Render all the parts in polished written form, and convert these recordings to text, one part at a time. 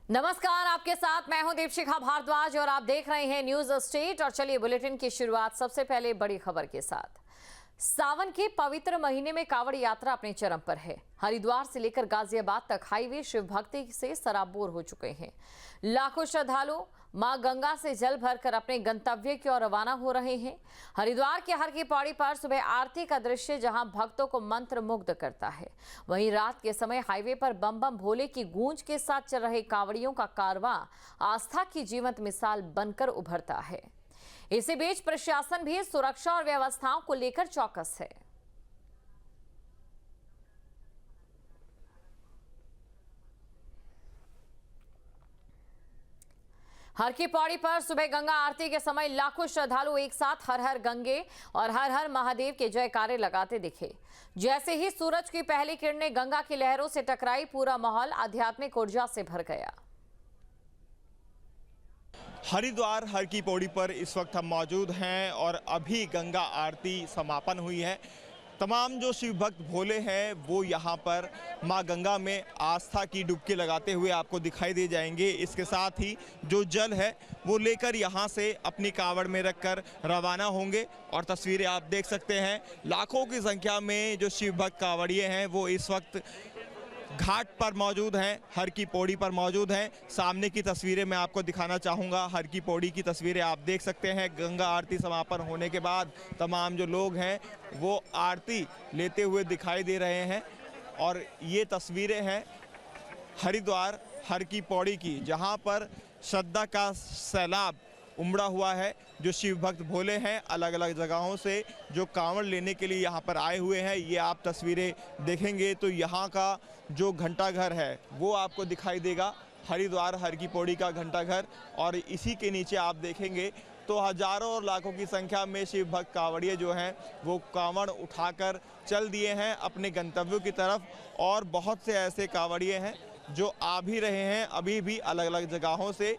नमस्कार, आपके साथ मैं हूं दीपशिखा भारद्वाज और आप देख रहे हैं न्यूज स्टेट। और चलिए बुलेटिन की शुरुआत सबसे पहले बड़ी खबर के साथ। सावन के पवित्र महीने में कांवड़ यात्रा अपने चरम पर है। हरिद्वार से लेकर गाजियाबाद तक हाईवे शिव भक्ति से सराबोर हो चुके हैं। लाखों श्रद्धालु मां गंगा से जल भरकर अपने गंतव्य की ओर रवाना हो रहे हैं। हरिद्वार के हर की पौड़ी पर सुबह आरती का दृश्य जहां भक्तों को मंत्र मुग्ध करता है, वहीं रात के समय हाईवे पर बम बम भोले की गूंज के साथ चल रहे कांवड़ियों का कारवां आस्था की जीवंत मिसाल बनकर उभरता है। इसी बीच प्रशासन भी सुरक्षा और व्यवस्थाओं को लेकर चौकस है। हर की पौड़ी पर सुबह गंगा आरती के समय लाखों श्रद्धालु एक साथ हर हर गंगे और हर हर महादेव के जयकारे लगाते दिखे। जैसे ही सूरज की पहली किरणें गंगा की लहरों से टकराई, पूरा माहौल आध्यात्मिक ऊर्जा से भर गया। हरिद्वार हर की पौड़ी पर इस वक्त हम मौजूद हैं और अभी गंगा आरती समापन हुई है। तमाम जो शिव भक्त भोले हैं वो यहाँ पर माँ गंगा में आस्था की डुबकी लगाते हुए आपको दिखाई दे जाएंगे। इसके साथ ही जो जल है वो लेकर यहाँ से अपनी कावड़ में रखकर रवाना होंगे। और तस्वीरें आप देख सकते हैं, लाखों की संख्या में जो शिव भक्त कावड़िए हैं वो इस वक्त घाट पर मौजूद हैं, हर की पौड़ी पर मौजूद हैं। सामने की तस्वीरें मैं आपको दिखाना चाहूँगा। हर की पौड़ी की तस्वीरें आप देख सकते हैं। गंगा आरती समापन होने के बाद तमाम जो लोग हैं वो आरती लेते हुए दिखाई दे रहे हैं। और ये तस्वीरें हैं हरिद्वार हर की पौड़ी की, जहाँ पर श्रद्धा का सैलाब उमड़ा हुआ है। जो शिव भक्त भोले हैं अलग अलग जगहों से जो कांवड़ लेने के लिए यहाँ पर आए हुए हैं, ये आप तस्वीरें देखेंगे तो यहाँ का जो घंटाघर है वो आपको दिखाई देगा, हरिद्वार हर की पौड़ी का घंटाघर। और इसी के नीचे आप देखेंगे तो हजारों और लाखों की संख्या में शिव भक्त कांवड़िए जो हैं वो कांवड़ उठाकर चल दिए हैं अपने गंतव्यों की तरफ। और बहुत से ऐसे कांवड़िए हैं जो आ भी रहे हैं अभी भी अलग अलग जगहों से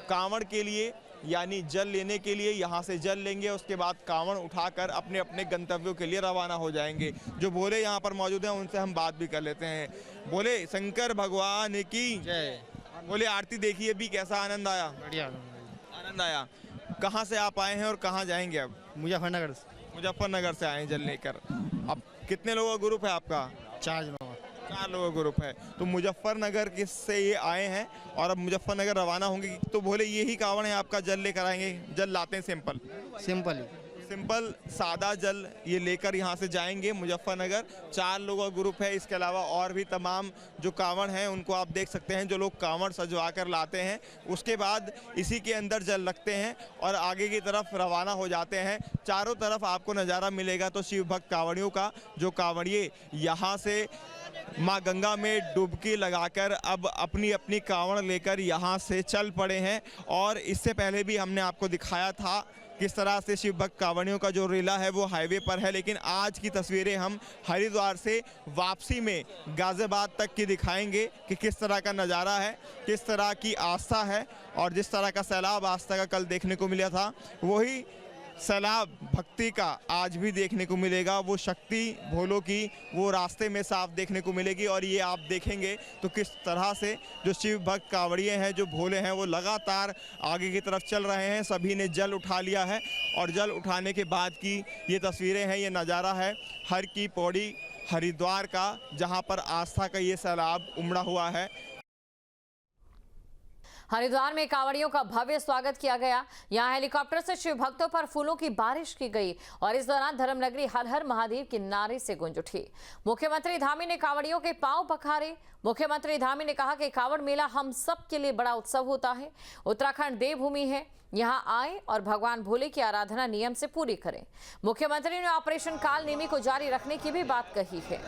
कांवड़ के लिए, यानी जल लेने के लिए यहाँ से जल लेंगे। उसके बाद कांवड़ उठाकर अपने अपने गंतव्यों के लिए रवाना हो जाएंगे। जो भोले यहाँ पर मौजूद हैं उनसे हम बात भी कर लेते हैं। बोले शंकर भगवान की जय। बोले आरती देखिए भी, कैसा आनंद आया? बढ़िया आनंद आया। कहाँ से आप आए हैं और कहाँ जाएंगे अब? मुजफ्फरनगर से। मुजफ्फरनगर से आए हैं जल लेकर। अब कितने लोगों का ग्रुप है आपका? 4 जनों। 4 लोगों का ग्रुप है। तो मुजफ्फरनगर से ये आए हैं और अब मुजफ्फरनगर रवाना होंगे। तो बोले यही कांवड़ है आपका, जल लेकर आएंगे? जल लाते हैं सिंपल सादा जल ये लेकर यहाँ से जाएंगे मुजफ्फरनगर। 4 लोगों का ग्रुप है। इसके अलावा और भी तमाम जो कांवड़ हैं उनको आप देख सकते हैं, जो लोग कांवड़ सजवा कर लाते हैं। उसके बाद इसी के अंदर जल रखते हैं और आगे की तरफ रवाना हो जाते हैं। चारों तरफ आपको नज़ारा मिलेगा तो शिव भक्त कांवड़ियों का, जो कांवड़िए यहाँ से माँ गंगा में डुबकी लगाकर अब अपनी अपनी कांवड़ लेकर यहाँ से चल पड़े हैं। और इससे पहले भी हमने आपको दिखाया था किस तरह से शिव भक्त कांवड़ियों का जो रेला है वो हाईवे पर है। लेकिन आज की तस्वीरें हम हरिद्वार से वापसी में गाजियाबाद तक की दिखाएंगे कि किस तरह का नज़ारा है, किस तरह की आस्था है। और जिस तरह का सैलाब आस्था का कल देखने को मिला था, वही सैलाब भक्ति का आज भी देखने को मिलेगा। वो शक्ति भोलों की वो रास्ते में साफ देखने को मिलेगी। और ये आप देखेंगे तो किस तरह से जो शिव भक्त कांवड़िए हैं, जो भोले हैं, वो लगातार आगे की तरफ चल रहे हैं। सभी ने जल उठा लिया है और जल उठाने के बाद की ये तस्वीरें हैं, ये नज़ारा है हर की पौड़ी हरिद्वार का, जहाँ पर आस्था का ये सैलाब उमड़ा हुआ है। हरिद्वार में कांवड़ियों का भव्य स्वागत किया गया। यहां हेलीकॉप्टर से शिव भक्तों पर फूलों की बारिश की गई और इस दौरान धर्मनगरी हर हर महादेव के नारे से गूंज उठी। मुख्यमंत्री धामी ने कांवड़ियों के पांव पखारे। मुख्यमंत्री धामी ने कहा कि कांवड़ मेला हम सब के लिए बड़ा उत्सव होता है। उत्तराखंड देवभूमि है, यहाँ आए और भगवान भोले की आराधना नियम से पूरी करें। मुख्यमंत्री ने ऑपरेशन काल नेमी को जारी रखने की भी बात कही है।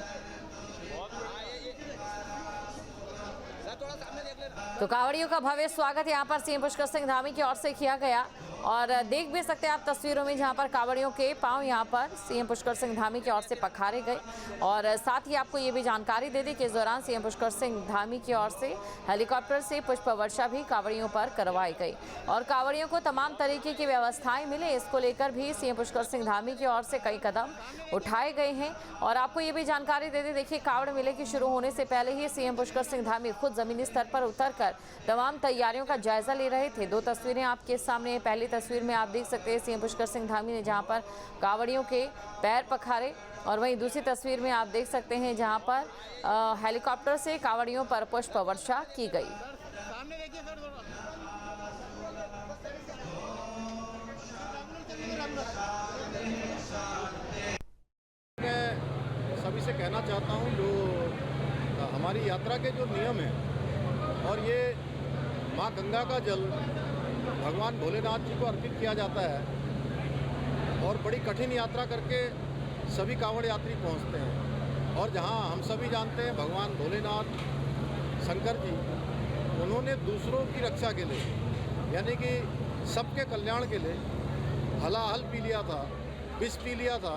तो कांवड़ियों का भव्य स्वागत यहां पर सीएम पुष्कर सिंह धामी की ओर से किया गया और देख भी सकते हैं आप तस्वीरों में जहां पर कांवड़ियों के पांव यहां पर सीएम पुष्कर सिंह धामी की ओर से पखारे गए। और साथ ही आपको ये भी जानकारी दे दें कि इस दौरान सीएम पुष्कर सिंह धामी की ओर से हेलीकॉप्टर से पुष्प वर्षा भी कांवड़ियों पर करवाई गई और कांवड़ियों को तमाम तरीके की व्यवस्थाएं मिले, इसको लेकर भी सीएम पुष्कर सिंह धामी की ओर से कई कदम उठाए गए हैं। और आपको ये भी जानकारी दे दें, देखिए कांवड़ मेले के शुरू होने से पहले ही सीएम पुष्कर सिंह धामी खुद जमीनी स्तर पर उतरकर तमाम तैयारियों का जायजा ले रहे थे। 2 तस्वीरें आपके सामने। पहली तस्वीर में आप देख सकते हैं सीएम पुष्कर सिंह धामी ने जहां पर कांवड़ियों के पैर पखारे और वहीं दूसरी तस्वीर में आप देख सकते हैं जहां पर हेलीकॉप्टर से कांवड़ियों पर पुष्प वर्षा की गई। मैं सभी से कहना चाहता हूं, जो हमारी यात्रा के जो नियम हैं और ये माँ गंगा का जल भगवान भोलेनाथ जी को अर्पित किया जाता है और बड़ी कठिन यात्रा करके सभी कांवड़ यात्री पहुंचते हैं। और जहां हम सभी जानते हैं भगवान भोलेनाथ शंकर जी, उन्होंने दूसरों की रक्षा के लिए, यानी कि सबके कल्याण के लिए हलाहल पी लिया था, विष पी लिया था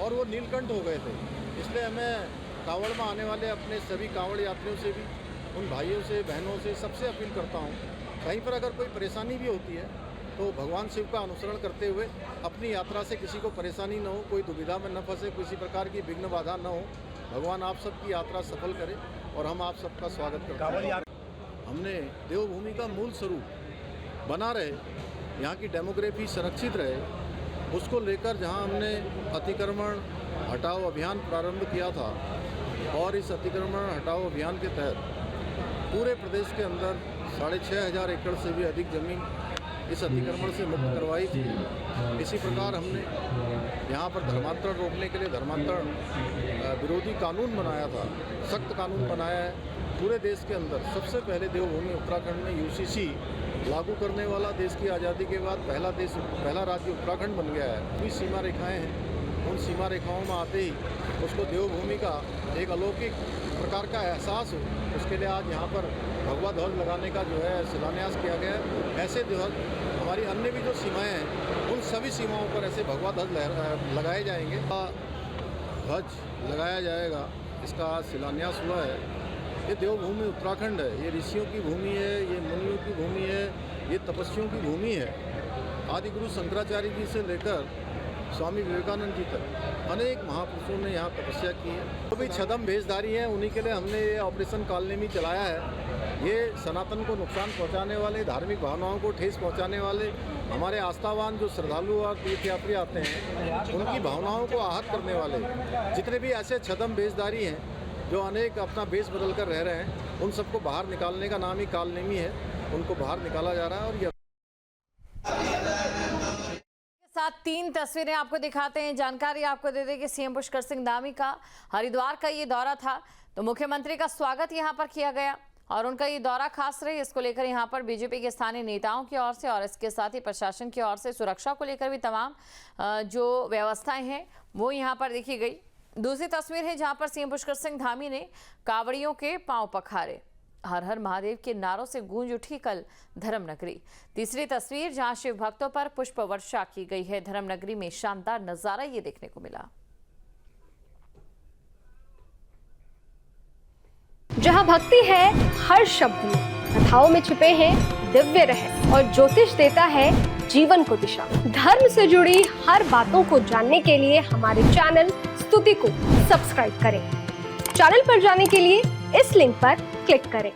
और वो नीलकंठ हो गए थे। इसलिए हमें कांवड़ में आने वाले अपने सभी कांवड़ यात्रियों से भी, उन भाइयों से, बहनों से, सबसे अपील करता हूँ, कहीं पर अगर कोई परेशानी भी होती है तो भगवान शिव का अनुसरण करते हुए अपनी यात्रा से किसी को परेशानी न हो, कोई दुविधा में न फंसे, किसी प्रकार की विघ्न बाधा न हो। भगवान आप सबकी यात्रा सफल करे और हम आप सबका स्वागत करते हैं। हमने देवभूमि का मूल स्वरूप बना रहे, यहाँ की डेमोग्राफी संरक्षित रहे, उसको लेकर जहाँ हमने अतिक्रमण हटाओ अभियान प्रारंभ किया था और इस अतिक्रमण हटाओ अभियान के तहत पूरे प्रदेश के अंदर 6,500 एकड़ से भी अधिक जमीन इस अतिक्रमण से मुक्त करवाई थी। इसी प्रकार हमने यहाँ पर धर्मांतरण रोकने के लिए धर्मांतरण विरोधी कानून बनाया था, सख्त कानून बनाया है। पूरे देश के अंदर सबसे पहले देवभूमि उत्तराखंड में यूसीसी लागू करने वाला देश की आज़ादी के बाद पहला राज्य उत्तराखंड बन गया है। कोई सीमा रेखाएं हैं, उन सीमा रेखाओं में आते ही उसको देवभूमि का एक अलौकिक प्रकार का एहसास हो, उसके लिए आज यहाँ पर भगवा ध्वज लगाने का जो है शिलान्यास किया गया है। ऐसे ध्वज हमारी अन्य भी जो सीमाएं हैं, उन सभी सीमाओं पर ऐसे भगवा ध्वज लगाए जाएंगे, ध्वज लगाया जाएगा। इसका आज शिलान्यास हुआ है। ये देवभूमि उत्तराखंड है, ये ऋषियों की भूमि है, ये मुनियों की भूमि है, ये तपस्वियों की भूमि है। आदि गुरु शंकराचार्य जी से लेकर स्वामी विवेकानंद जी तक अनेक महापुरुषों ने यहाँ तपस्या की है। जो भी छद्म भेषधारी हैं, उन्हीं के लिए हमने ये ऑपरेशन कालनेमी चलाया है। ये सनातन को नुकसान पहुँचाने वाले, धार्मिक भावनाओं को ठेस पहुँचाने वाले, हमारे आस्थावान जो श्रद्धालु और तीर्थयात्री आते हैं, उनकी भावनाओं को आहत करने वाले जितने भी ऐसे छद्म भेषधारी हैं जो अनेक अपना भेष बदल कर रह रहे हैं, उन सबको बाहर निकालने का नाम ही कालनेमी है। उनको बाहर निकाला जा रहा है। और ये साथ 3 तस्वीरें आपको दिखाते हैं। जानकारी आपको दे दें कि सीएम पुष्कर सिंह धामी का हरिद्वार का ये दौरा था, तो मुख्यमंत्री का स्वागत यहां पर किया गया और उनका ये दौरा खास रही। इसको लेकर यहां पर बीजेपी के स्थानीय नेताओं की ओर से और इसके साथ ही प्रशासन की ओर से सुरक्षा को लेकर भी तमाम जो व्यवस्थाएं हैं वो यहां पर देखी गई। दूसरी तस्वीर है जहां पर सीएम पुष्कर सिंह धामी ने कांवड़ियों के पांव पखारे। हर हर महादेव के नारों से गूंज उठी कल धर्मनगरी। तीसरी तस्वीर जहां शिव भक्तों पर पुष्प वर्षा की गई है। धर्मनगरी में शानदार नजारा ये देखने को मिला। जहां भक्ति है हर शब्द में, कथाओं में छिपे हैं दिव्य रहस्य और ज्योतिष देता है जीवन को दिशा। धर्म से जुड़ी हर बातों को जानने के लिए हमारे चैनल स्तुति को सब्सक्राइब करें। चैनल पर जाने के लिए इस लिंक पर क्लिक करें।